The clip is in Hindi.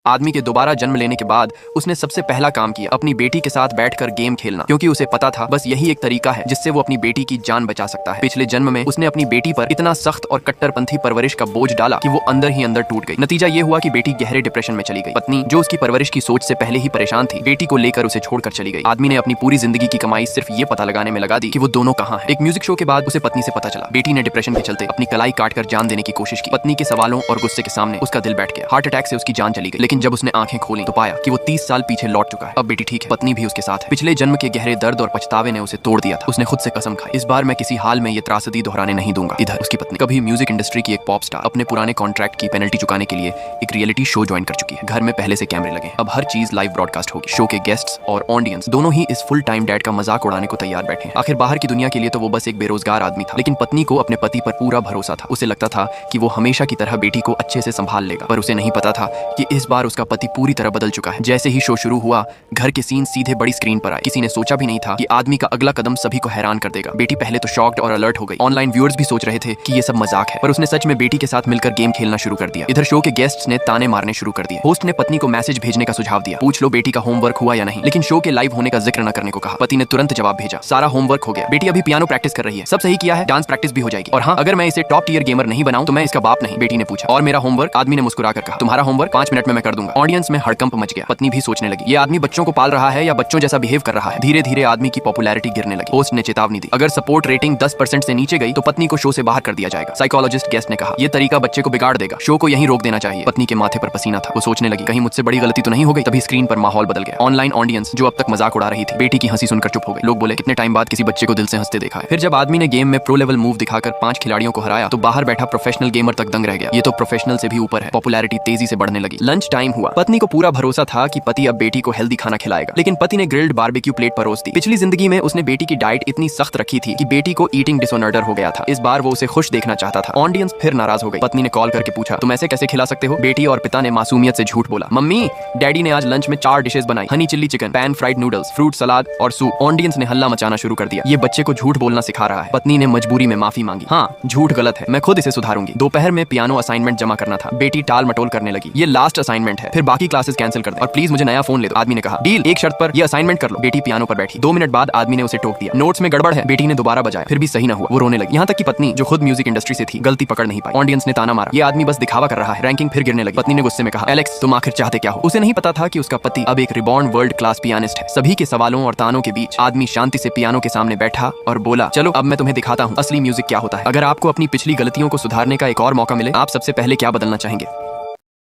आदमी के दोबारा जन्म लेने के बाद उसने सबसे पहला काम किया अपनी बेटी के साथ बैठकर गेम खेलना, क्योंकि उसे पता था बस यही एक तरीका है जिससे वो अपनी बेटी की जान बचा सकता है। पिछले जन्म में उसने अपनी बेटी पर इतना सख्त और कट्टरपंथी परवरिश का बोझ डाला कि वो अंदर ही अंदर टूट गई। नतीजा ये हुआ कि बेटी गहरे डिप्रेशन में चली गई। पत्नी जो उसकी परवरिश की सोच से पहले ही परेशान थी, बेटी को लेकर उसे छोड़कर चली गई। आदमी ने अपनी पूरी जिंदगी की कमाई सिर्फ ये पता लगाने में लगा दी कि वो दोनों कहाँ हैं। एक म्यूजिक शो के बाद उसे पत्नी से पता चला बेटी ने डिप्रेशन के चलते अपनी कलाई काटकर जान देने की कोशिश की। पत्नी के सवालों और गुस्से के सामने उसका दिल बैठ गया। हार्ट अटैक से उसकी जान चली गई। लेकिन जब उसने आंखें खोली तो पाया कि वो 30 साल पीछे लौट चुका है। अब बेटी ठीक है, पत्नी भी उसके साथ है। पिछले जन्म के गहरे दर्द और पछतावे ने उसे तोड़ दिया था। उसने खुद से कसम खाई, इस बार मैं किसी हाल में ये त्रासदी दोहराने नहीं दूंगा। इधर उसकी पत्नी कभी म्यूजिक इंडस्ट्री की एक पॉप स्टार अपने पुराने कॉन्ट्रैक्ट की पेनल्टी चुकाने के लिए एक रियलिटी शो ज्वाइन कर चुकी है। घर में पहले से कैमरे लगे, अब हर चीज लाइव ब्रॉडकास्ट होगी। शो के गेस्ट्स और ऑडियंस दोनों ही इस फुल टाइम डैड का मजाक उड़ाने को तैयार बैठे हैं। आखिर बाहर की दुनिया के लिए तो वो बस एक बेरोजगार आदमी था, लेकिन पत्नी को अपने पति पर पूरा भरोसा था। उसे लगता था कि वो हमेशा की तरह बेटी को अच्छे से संभाल लेगा, पर उसे नहीं पता था कि इस बार उसका पति पूरी तरह बदल चुका है। जैसे ही शो शुरू हुआ, घर के सीन सीधे बड़ी स्क्रीन पर आए। किसी ने सोचा भी नहीं था कि आदमी का अगला कदम सभी को हैरान कर देगा। बेटी पहले तो शॉक्ड और अलर्ट हो गई। ऑनलाइन व्यूअर्स भी सोच रहे थे कि ये सब मजाक है, पर उसने सच में बेटी के साथ मिलकर गेम खेलना शुरू कर दिया। इधर शो के गेस्ट्स ने ताने मारने शुरू कर दिए। होस्ट ने पत्नी को मैसेज भेजने का सुझाव दिया, पूछ लो बेटी का होमवर्क हुआ या नहीं, लेकिन शो के लाइव होने का जिक्र न करने को कहा। पति ने तुरंत जवाब भेजा, सारा होमवर्क हो गया, बेटी अभी पियानो प्रैक्टिस कर रही है, सब सही किया है, डांस प्रैक्टिस भी हो जाएगी। और हाँ, अगर मैं इसे टॉप टियर गेमर नहीं बनाऊं तो मैं इसका बाप नहीं। बेटी ने पूछा, और मेरा होमवर्क? आदमी ने मुस्कुराकर कहा, तुम्हारा होमवर्क 5 मिनट में मैं कर दूंगा। ऑडियंस में हड़कंप मच गया। पत्नी भी सोचने लगी, ये आदमी बच्चों को पाल रहा है या बच्चों जैसा बिहेव कर रहा है। धीरे धीरे आदमी की पॉपुलैरिटी गिरने लगी। होस्ट ने चेतावनी दी, अगर सपोर्ट रेटिंग 10% से नीचे गई तो पत्नी को शो से बाहर कर दिया जाएगा। साइकोलॉजिस्ट गेस्ट ने कहा, ये तरीका बच्चे को बिगाड़ देगा, शो को यहीं रोक देना चाहिए। पत्नी के माथे पर पसीना था। वो सोचने लगी, कहीं मुझसे बड़ी गलती तो नहीं हो गई। तभी स्क्रीन पर माहौल बदल गया। ऑनलाइन ऑडियंस जो अब तक मजाक उड़ा रही थी, बेटी की हंसी सुनकर चुप हो गई। लोग बोले, कितने टाइम बाद किसी बच्चे को दिल से हंसते देखा है। फिर जब आदमी ने गेम में प्रो लेवल मूव दिखाकर 5 खिलाड़ियों को हराया तो बाहर बैठा प्रोफेशनल गेमर तक दंग रह गया। ये तो प्रोफेशनल से भी ऊपर है। पॉपुलैरिटी तेजी से बढ़ने लगी। लंच टाइम हुआ। पत्नी को पूरा भरोसा था कि पति अब बेटी को हेल्दी खाना खिलाएगा, लेकिन पति ने ग्रिल्ड बारबेक्यू प्लेट परोस दी। पिछली जिंदगी में उसने बेटी की डाइट इतनी सख्त रखी थी कि बेटी को ईटिंग डिसऑर्डर हो गया था। इस बार वो उसे खुश देखना चाहता था। ऑडियंस फिर नाराज हो गई। पत्नी ने कॉल करके पूछा, तुम ऐसे कैसे खिला सकते हो? बेटी और पिता ने मासूमियत से झूठ बोला, मम्मी डैडी ने आज लंच में 4 डिशेस बनाई, Honey chilli chicken, pan fried noodles, fruit salad और सूप। ऑडियंस ने हल्ला मचाना शुरू कर दिया, ये बच्चे को झूठ बोलना सिखा रहा है। पत्नी ने मजबूरी में माफी मांगी, हाँ झूठ गलत है, मैं खुद इसे सुधारूंगी। दोपहर में पियानो असाइनमेंट जमा करना था। बेटी टाल मटोल करने लगी, ये लास्ट असाइनमेंट है, फिर बाकी क्लासेस कैंसिल कर दे और प्लीज मुझे नया फोन ले दो। आदमी ने कहा, डील, एक शर्त पर, ये असाइनमेंट कर लो। बेटी पियानो पर बैठी। 2 मिनट बाद आदमी ने उसे टोक दिया, नोट्स में गड़बड़ है। बेटी ने दोबारा बजाया, फिर भी सही न हुआ। वो रोने लगी। यहाँ तक कि पत्नी जो खुद म्यूजिक इंडस्ट्री से थी, गलती पकड़ नहीं पाई। ऑडियंस ने ताना मारा, ये आदमी बस दिखावा कर रहा है। रैंकिंग फिर गिरने लगी। पत्नी ने गुस्से में कहा, एलेक्स तुम आखिर चाहते क्या हो? उसे नहीं पता था कि उसका पति अब एक रिबॉर्न वर्ल्ड क्लास पियानिस्ट है। सभी के सवालों और तानों के बीच आदमी शांति से पियानो के सामने बैठा और बोला, चलो अब मैं तुम्हें दिखाता हूँ असली म्यूजिक क्या होता है। अगर आपको अपनी पिछली गलतियों को सुधारने का एक और मौका मिले, आप सबसे पहले क्या बदलना चाहेंगे?